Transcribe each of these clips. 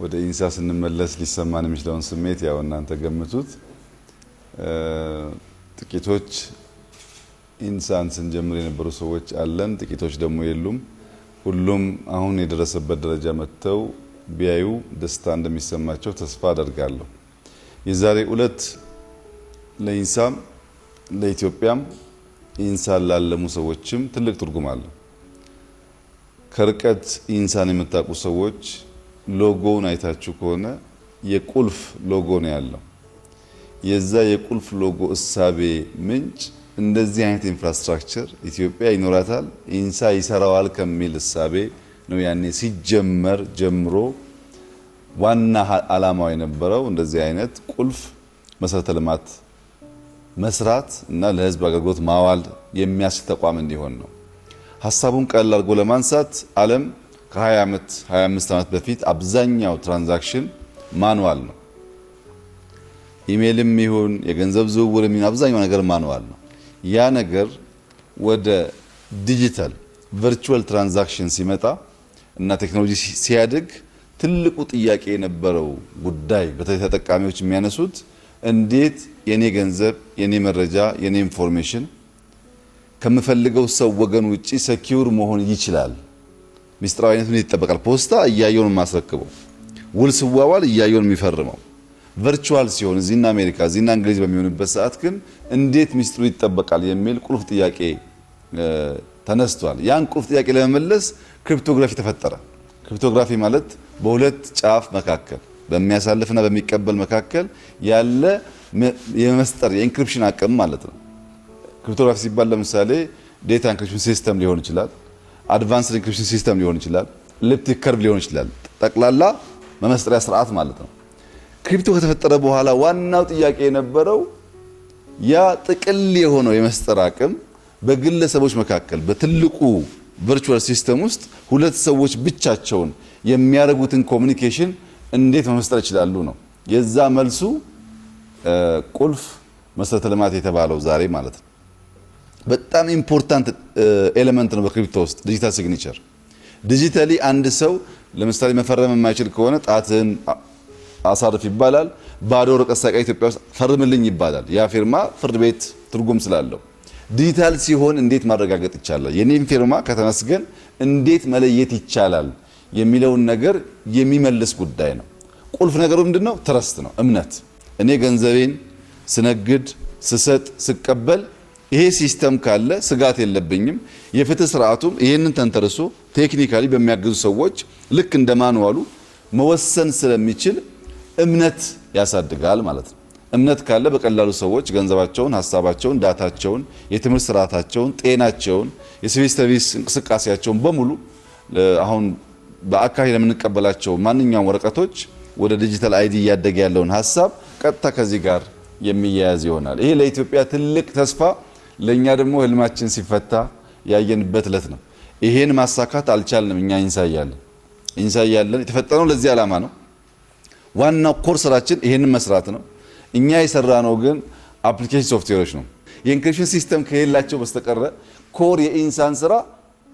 ወደ ኢንሳ ስንመለስ ሊሰማን የሚችለውን ስሜት ያው እናንተ ገምቱት። ጥቂቶች ኢንሳን ስንጀምር የነበሩ ሰዎች አለን፣ ጥቂቶች ደግሞ የሉም። ሁሉም አሁን የደረሰበት ደረጃ መጥተው ቢያዩ ደስታ እንደሚሰማቸው ተስፋ አደርጋለሁ። የዛሬ ዕለት ለኢንሳም ለኢትዮጵያም ኢንሳን ላለሙ ሰዎችም ትልቅ ትርጉም አለው። ከርቀት ኢንሳን የምታውቁ ሰዎች ሎጎውን አይታችሁ ከሆነ የቁልፍ ሎጎ ነው ያለው። የዛ የቁልፍ ሎጎ እሳቤ ምንጭ እንደዚህ አይነት ኢንፍራስትራክቸር ኢትዮጵያ ይኖራታል፣ ኢንሳ ይሰራዋል ከሚል እሳቤ ነው ያኔ ሲጀመር ጀምሮ ዋና ዓላማው የነበረው እንደዚህ አይነት ቁልፍ መሰረተ ልማት መስራት እና ለህዝብ አገልግሎት ማዋል የሚያስችል ተቋም እንዲሆን ነው። ሐሳቡን ቀላል አድርጎ ለማንሳት ዓለም ከ20 ዓመት 25 ዓመት በፊት አብዛኛው ትራንዛክሽን ማኑዋል ነው። ኢሜልም ይሁን የገንዘብ ዝውውርም ይሁን አብዛኛው ነገር ማኑዋል ነው። ያ ነገር ወደ ዲጂታል ቨርቹዋል ትራንዛክሽን ሲመጣ እና ቴክኖሎጂ ሲያድግ ትልቁ ጥያቄ የነበረው ጉዳይ በተለይ ተጠቃሚዎች የሚያነሱት እንዴት የኔ ገንዘብ፣ የኔ መረጃ፣ የኔ ኢንፎርሜሽን ከምፈልገው ሰው ወገን ውጪ ሴኪዩር መሆን ይችላል? ሚስጥራዊነቱን ይጠበቃል። ፖስታ እያየውን ማስረክበው፣ ውል ስዋዋል እያየውን የሚፈርመው። ቨርቹዋል ሲሆን እዚህና አሜሪካ እዚህና እንግሊዝ በሚሆንበት ሰዓት ግን እንዴት ሚስጥሩ ይጠበቃል የሚል ቁልፍ ጥያቄ ተነስቷል። ያን ቁልፍ ጥያቄ ለመመለስ ክሪፕቶግራፊ ተፈጠረ። ክሪፕቶግራፊ ማለት በሁለት ጫፍ መካከል በሚያሳልፍና በሚቀበል መካከል ያለ የመስጠር የኢንክሪፕሽን አቅም ማለት ነው። ክሪፕቶግራፊ ሲባል ለምሳሌ ዴታ ኢንክሪፕሽን ሲስተም ሊሆን ይችላል፣ አድቫንስድ ኢንክሪፕሽን ሲስተም ሊሆን ይችላል፣ ኤሊፕቲክ ከርቭ ሊሆን ይችላል። ጠቅላላ መመስጠሪያ ስርዓት ማለት ነው። ክሪፕቶ ከተፈጠረ በኋላ ዋናው ጥያቄ የነበረው ያ ጥቅል የሆነው የመስጠር አቅም በግለሰቦች መካከል በትልቁ ቨርቹዋል ሲስተም ውስጥ ሁለት ሰዎች ብቻቸውን የሚያደርጉትን ኮሚኒኬሽን እንዴት መመስጠር ይችላሉ ነው። የዛ መልሱ ቁልፍ መሰረተ ልማት የተባለው ዛሬ ማለት ነው። በጣም ኢምፖርታንት ኤሌመንት ነው በክሪፕቶ ውስጥ ዲጂታል ሲግኒቸር። ዲጂታሊ አንድ ሰው ለምሳሌ መፈረም የማይችል ከሆነ ጣትን አሳርፍ ይባላል። ባዶ ወረቀት ሳይቀር ኢትዮጵያ ውስጥ ፈርምልኝ ይባላል። ያ ፊርማ ፍርድ ቤት ትርጉም ስላለው ዲጂታል ሲሆን እንዴት ማረጋገጥ ይቻላል? የኔን ፊርማ ከተመስገን እንዴት መለየት ይቻላል የሚለውን ነገር የሚመልስ ጉዳይ ነው። ቁልፍ ነገሩ ምንድነው? ትረስት ነው፣ እምነት። እኔ ገንዘቤን ስነግድ፣ ስሰጥ፣ ስቀበል ይሄ ሲስተም ካለ ስጋት የለብኝም። የፍትህ ስርዓቱም ይሄንን ተንተርሶ ቴክኒካሊ በሚያግዙ ሰዎች ልክ እንደ ማንዋሉ መወሰን ስለሚችል እምነት ያሳድጋል ማለት ነው። እምነት ካለ በቀላሉ ሰዎች ገንዘባቸውን፣ ሀሳባቸውን፣ ዳታቸውን፣ የትምህርት ስርዓታቸውን፣ ጤናቸውን፣ የሲቪል ሰርቪስ እንቅስቃሴያቸውን በሙሉ አሁን በአካባቢ ለምንቀበላቸው ማንኛውም ወረቀቶች ወደ ዲጂታል አይዲ እያደገ ያለውን ሀሳብ ቀጥታ ከዚህ ጋር የሚያያዝ ይሆናል። ይሄ ለኢትዮጵያ ትልቅ ተስፋ፣ ለኛ ደግሞ ህልማችን ሲፈታ ያየንበት እለት ነው። ይሄን ማሳካት አልቻልንም። እኛ ኢንሳ እያለን የተፈጠረው ለዚህ ዓላማ ነው። ዋናው ኮር ስራችን ይሄንን መስራት ነው። እኛ የሰራነው ግን አፕሊኬሽን ሶፍትዌሮች ነው። የኢንክሪፕሽን ሲስተም ከሌላቸው በስተቀረ ኮር የኢንሳን ስራ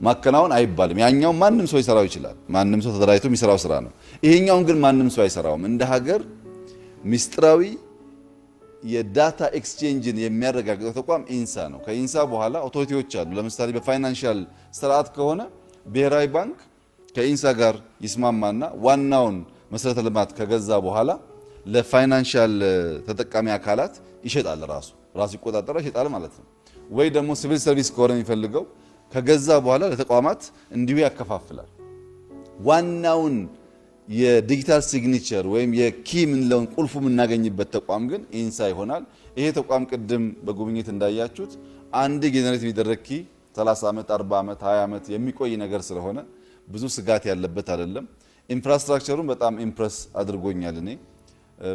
ማከናወን አይባልም። ያኛው ማንም ሰው ይሰራው ይችላል። ማንም ሰው ተደራጅቶ የሚሰራው ስራ ነው። ይሄኛውን ግን ማንም ሰው አይሰራውም። እንደ ሀገር ሚስጥራዊ የዳታ ኤክስቼንጅን የሚያረጋግጠው ተቋም ኢንሳ ነው። ከኢንሳ በኋላ ኦቶሪቲዎች አሉ። ለምሳሌ በፋይናንሻል ስርዓት ከሆነ ብሔራዊ ባንክ ከኢንሳ ጋር ይስማማና ዋናውን መሰረተ ልማት ከገዛ በኋላ ለፋይናንሻል ተጠቃሚ አካላት ይሸጣል። ራሱ ይቆጣጠራል፣ ይሸጣል ማለት ነው። ወይ ደግሞ ሲቪል ሰርቪስ ከሆነ የሚፈልገው ከገዛ በኋላ ለተቋማት እንዲሁ ያከፋፍላል። ዋናውን የዲጂታል ሲግኒቸር ወይም የኪ ምንለውን ቁልፉ የምናገኝበት ተቋም ግን ኢንሳ ይሆናል። ይሄ ተቋም ቅድም በጉብኝት እንዳያችሁት አንድ ጄኔሬት የሚደረግ ኪ 30 ዓመት 40 ዓመት 20 ዓመት የሚቆይ ነገር ስለሆነ ብዙ ስጋት ያለበት አይደለም። ኢንፍራስትራክቸሩን በጣም ኢምፕረስ አድርጎኛል። እኔ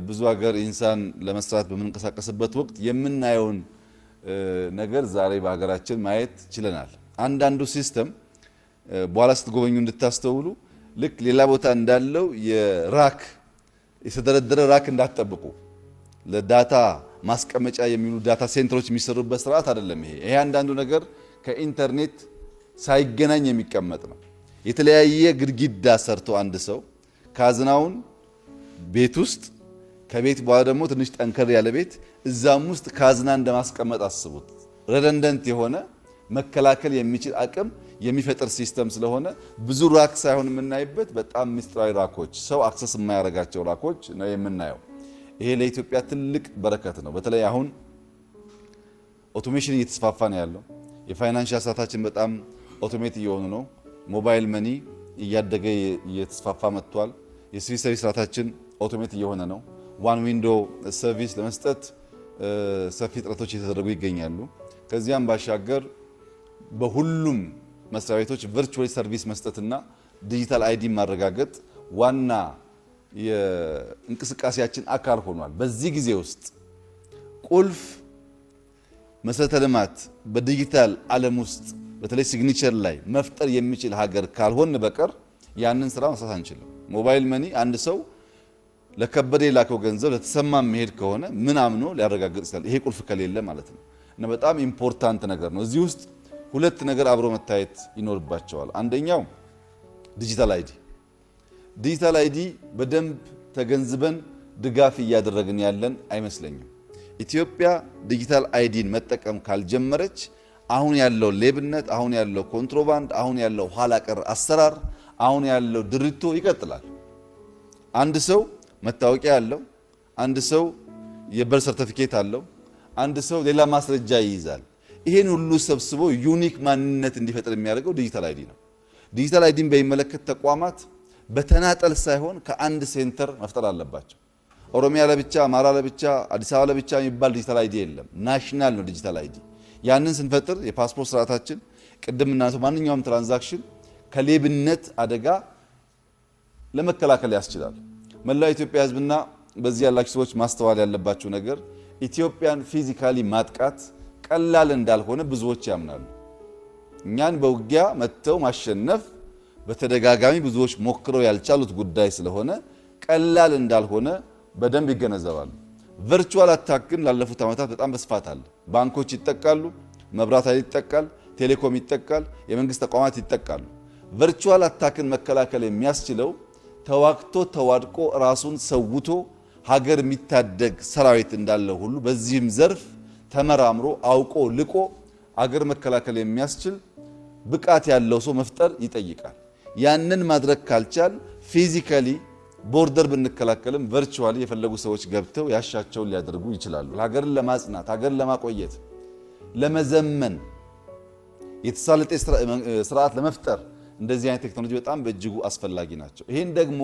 ብዙ ሀገር ኢንሳን ለመስራት በምንንቀሳቀስበት ወቅት የምናየውን ነገር ዛሬ በሀገራችን ማየት ችለናል። አንዳንዱ ሲስተም በኋላ ስትጎበኙ እንድታስተውሉ ልክ ሌላ ቦታ እንዳለው የራክ የተደረደረ ራክ እንዳትጠብቁ። ለዳታ ማስቀመጫ የሚሉ ዳታ ሴንተሮች የሚሰሩበት ስርዓት አይደለም። ይሄ አንዳንዱ ነገር ከኢንተርኔት ሳይገናኝ የሚቀመጥ ነው። የተለያየ ግድግዳ ሰርቶ አንድ ሰው ካዝናውን ቤት ውስጥ ከቤት በኋላ ደግሞ ትንሽ ጠንከር ያለ ቤት እዛም ውስጥ ካዝና እንደማስቀመጥ አስቡት። ረደንደንት የሆነ መከላከል የሚችል አቅም የሚፈጥር ሲስተም ስለሆነ ብዙ ራክ ሳይሆን የምናይበት በጣም ሚስጥራዊ ራኮች፣ ሰው አክሰስ የማያደርጋቸው ራኮች ነው የምናየው። ይሄ ለኢትዮጵያ ትልቅ በረከት ነው። በተለይ አሁን ኦቶሜሽን እየተስፋፋ ነው ያለው። የፋይናንሻል ስርዓታችን በጣም ኦቶሜት እየሆኑ ነው። ሞባይል መኒ እያደገ እየተስፋፋ መጥቷል። የሲቪል ሰርቪስ ስርዓታችን ኦቶሜት እየሆነ ነው። ዋን ዊንዶ ሰርቪስ ለመስጠት ሰፊ ጥረቶች እየተደረጉ ይገኛሉ። ከዚያም ባሻገር በሁሉም መስሪያ ቤቶች ቨርቹዋል ሰርቪስ መስጠትና ዲጂታል አይዲ ማረጋገጥ ዋና የእንቅስቃሴያችን አካል ሆኗል። በዚህ ጊዜ ውስጥ ቁልፍ መሰረተ ልማት በዲጂታል ዓለም ውስጥ በተለይ ሲግኒቸር ላይ መፍጠር የሚችል ሀገር ካልሆን በቀር ያንን ስራ መስራት አንችልም። ሞባይል መኒ አንድ ሰው ለከበደ የላከው ገንዘብ ለተሰማ መሄድ ከሆነ ምን አምኖ ሊያረጋግጥ ይችላል? ይሄ ቁልፍ ከሌለ ማለት ነው። እና በጣም ኢምፖርታንት ነገር ነው። እዚህ ውስጥ ሁለት ነገር አብሮ መታየት ይኖርባቸዋል። አንደኛው ዲጂታል አይዲ። ዲጂታል አይዲ በደንብ ተገንዝበን ድጋፍ እያደረግን ያለን አይመስለኝም። ኢትዮጵያ ዲጂታል አይዲን መጠቀም ካልጀመረች አሁን ያለው ሌብነት፣ አሁን ያለው ኮንትሮባንድ፣ አሁን ያለው ኋላ ቀር አሰራር፣ አሁን ያለው ድርቶ ይቀጥላል። አንድ ሰው መታወቂያ አለው፣ አንድ ሰው የበርዝ ሰርቲፊኬት አለው፣ አንድ ሰው ሌላ ማስረጃ ይይዛል። ይሄን ሁሉ ሰብስቦ ዩኒክ ማንነት እንዲፈጠር የሚያደርገው ዲጂታል አይዲ ነው። ዲጂታል አይዲን በሚመለከት ተቋማት በተናጠል ሳይሆን ከአንድ ሴንተር መፍጠር አለባቸው። ኦሮሚያ ለብቻ፣ አማራ ለብቻ፣ አዲስ አበባ ለብቻ የሚባል ዲጂታል አይዲ የለም። ናሽናል ነው ዲጂታል አይዲ። ያንን ስንፈጥር የፓስፖርት ስርዓታችን ቅድም እናንተ ማንኛውም ትራንዛክሽን ከሌብነት አደጋ ለመከላከል ያስችላል። መላው ኢትዮጵያ ሕዝብና በዚህ ያላችሁ ሰዎች ማስተዋል ያለባችሁ ነገር ኢትዮጵያን ፊዚካሊ ማጥቃት ቀላል እንዳልሆነ ብዙዎች ያምናሉ። እኛን በውጊያ መጥተው ማሸነፍ በተደጋጋሚ ብዙዎች ሞክረው ያልቻሉት ጉዳይ ስለሆነ ቀላል እንዳልሆነ በደንብ ይገነዘባሉ። ቨርቹዋል አታክ ግን ላለፉት ዓመታት በጣም በስፋት አለ። ባንኮች ይጠቃሉ፣ መብራት ኃይል ይጠቃል፣ ቴሌኮም ይጠቃል፣ የመንግስት ተቋማት ይጠቃሉ። ቨርቹዋል አታክን መከላከል የሚያስችለው ተዋግቶ ተዋድቆ ራሱን ሰውቶ ሀገር የሚታደግ ሰራዊት እንዳለው ሁሉ በዚህም ዘርፍ ተመራምሮ አውቆ ልቆ ሀገር መከላከል የሚያስችል ብቃት ያለው ሰው መፍጠር ይጠይቃል። ያንን ማድረግ ካልቻል ፊዚካሊ ቦርደር ብንከላከልም ቨርቹዋሊ የፈለጉ ሰዎች ገብተው ያሻቸውን ሊያደርጉ ይችላሉ። ሀገርን ለማጽናት፣ ሀገርን ለማቆየት፣ ለመዘመን፣ የተሳለጠ ስርዓት ለመፍጠር እንደዚህ አይነት ቴክኖሎጂ በጣም በእጅጉ አስፈላጊ ናቸው። ይሄን ደግሞ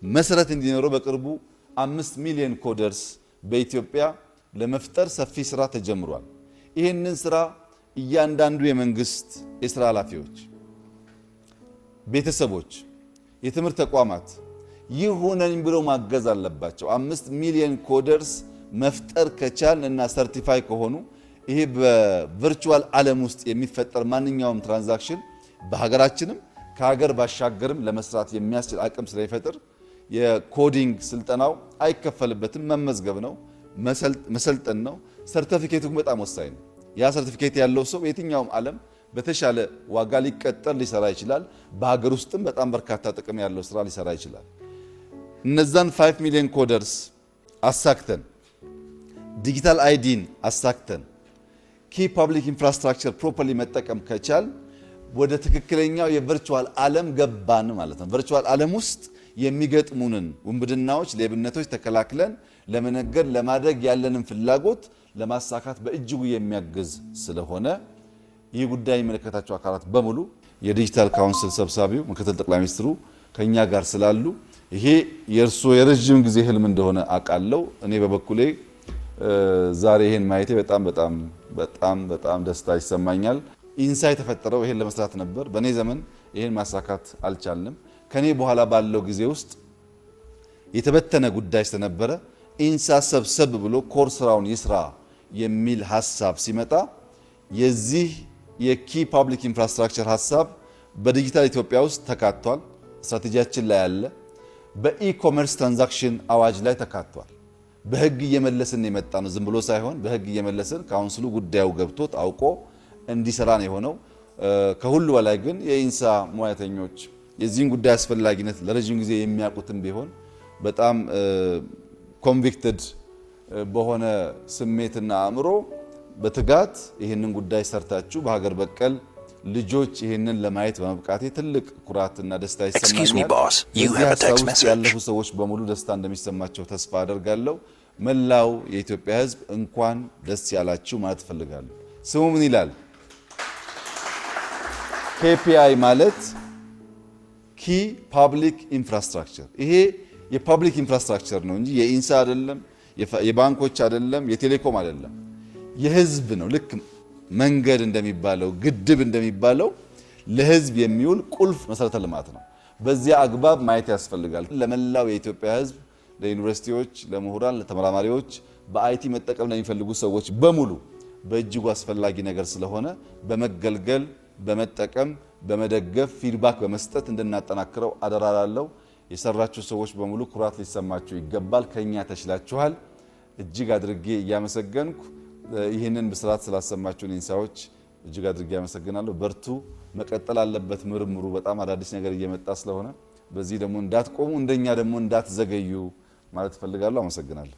መሰረት እንዲኖረው በቅርቡ 5 ሚሊዮን ኮደርስ በኢትዮጵያ ለመፍጠር ሰፊ ስራ ተጀምሯል። ይሄንን ስራ እያንዳንዱ የመንግስት የስራ ኃላፊዎች፣ ቤተሰቦች፣ የትምህርት ተቋማት ይሁነኝ ብለው ማገዝ አለባቸው። 5 ሚሊዮን ኮደርስ መፍጠር ከቻል እና ሰርቲፋይ ከሆኑ ይሄ በቨርቹዋል ዓለም ውስጥ የሚፈጠር ማንኛውም ትራንዛክሽን በሀገራችንም ከሀገር ባሻገርም ለመስራት የሚያስችል አቅም ስለሚፈጥር የኮዲንግ ስልጠናው አይከፈልበትም፣ መመዝገብ ነው፣ መሰልጠን ነው። ሰርቲፊኬቱ በጣም ወሳኝ ነው። ያ ሰርቲፊኬት ያለው ሰው የትኛውም ዓለም በተሻለ ዋጋ ሊቀጠር ሊሰራ ይችላል። በሀገር ውስጥም በጣም በርካታ ጥቅም ያለው ስራ ሊሰራ ይችላል። እነዛን 5 ሚሊዮን ኮደርስ አሳክተን ዲጂታል አይዲን አሳክተን ኪ ፐብሊክ ኢንፍራስትራክቸር ፕሮፐርሊ መጠቀም ከቻል ወደ ትክክለኛው የቨርቹዋል ዓለም ገባን ማለት ነው። ቨርቹዋል ዓለም ውስጥ የሚገጥሙንን ውንብድናዎች፣ ሌብነቶች ተከላክለን ለመነገድ ለማድረግ ያለንን ፍላጎት ለማሳካት በእጅጉ የሚያግዝ ስለሆነ ይህ ጉዳይ የሚመለከታቸው አካላት በሙሉ የዲጂታል ካውንስል ሰብሳቢው ምክትል ጠቅላይ ሚኒስትሩ ከኛ ጋር ስላሉ ይሄ የእርሶ የረጅም ጊዜ ህልም እንደሆነ አውቃለሁ። እኔ በበኩሌ ዛሬ ይሄን ማየቴ በጣም ደስታ ይሰማኛል። ኢንሳ የተፈጠረው ይሄን ለመስራት ነበር። በእኔ ዘመን ይሄን ማሳካት አልቻልንም። ከኔ በኋላ ባለው ጊዜ ውስጥ የተበተነ ጉዳይ ስለነበረ ኢንሳ ሰብሰብ ብሎ ኮር ስራውን ይስራ የሚል ሐሳብ ሲመጣ የዚህ የኪ ፐብሊክ ኢንፍራስትራክቸር ሐሳብ በዲጂታል ኢትዮጵያ ውስጥ ተካቷል። ስትራቴጂያችን ላይ ያለ በኢኮመርስ ትራንዛክሽን አዋጅ ላይ ተካቷል። በህግ እየመለስን የመጣ ነው። ዝም ብሎ ሳይሆን በህግ እየመለስን ካውንስሉ ጉዳዩ ገብቶት አውቆ እንዲሰራ ነው የሆነው። ከሁሉ በላይ ግን የኢንሳ ሙያተኞች የዚህን ጉዳይ አስፈላጊነት ለረጅም ጊዜ የሚያውቁትም ቢሆን በጣም ኮንቪክትድ በሆነ ስሜትና አእምሮ በትጋት ይህንን ጉዳይ ሰርታችሁ በሀገር በቀል ልጆች ይህንን ለማየት በመብቃቴ ትልቅ ኩራትና ደስታ ይሰማኛል። ያለፉ ሰዎች በሙሉ ደስታ እንደሚሰማቸው ተስፋ አደርጋለሁ። መላው የኢትዮጵያ ሕዝብ እንኳን ደስ ያላችሁ ማለት እፈልጋለሁ። ስሙ ምን ይላል? KPI ማለት ኪ ፓብሊክ ኢንፍራስትራክቸር። ይሄ የፓብሊክ ኢንፍራስትራክቸር ነው እንጂ የኢንሳ አይደለም፣ የባንኮች አይደለም፣ የቴሌኮም አይደለም። የህዝብ ነው። ልክ መንገድ እንደሚባለው ግድብ እንደሚባለው ለህዝብ የሚውል ቁልፍ መሰረተ ልማት ነው። በዚያ አግባብ ማየት ያስፈልጋል። ለመላው የኢትዮጵያ ህዝብ፣ ለዩኒቨርሲቲዎች፣ ለምሁራን፣ ለተመራማሪዎች በአይቲ መጠቀም ለሚፈልጉ ሰዎች በሙሉ በእጅጉ አስፈላጊ ነገር ስለሆነ በመገልገል በመጠቀም በመደገፍ ፊድባክ በመስጠት እንድናጠናክረው አደራላለሁ። የሰራችሁ ሰዎች በሙሉ ኩራት ሊሰማችሁ ይገባል። ከኛ ተሽላችኋል። እጅግ አድርጌ እያመሰገንኩ ይህንን ብስራት ስላሰማችሁን ኢንሳዎች እጅግ አድርጌ ያመሰግናለሁ። በርቱ፣ መቀጠል አለበት ምርምሩ። በጣም አዳዲስ ነገር እየመጣ ስለሆነ በዚህ ደግሞ እንዳትቆሙ፣ እንደኛ ደግሞ እንዳትዘገዩ ማለት እፈልጋለሁ። አመሰግናለሁ።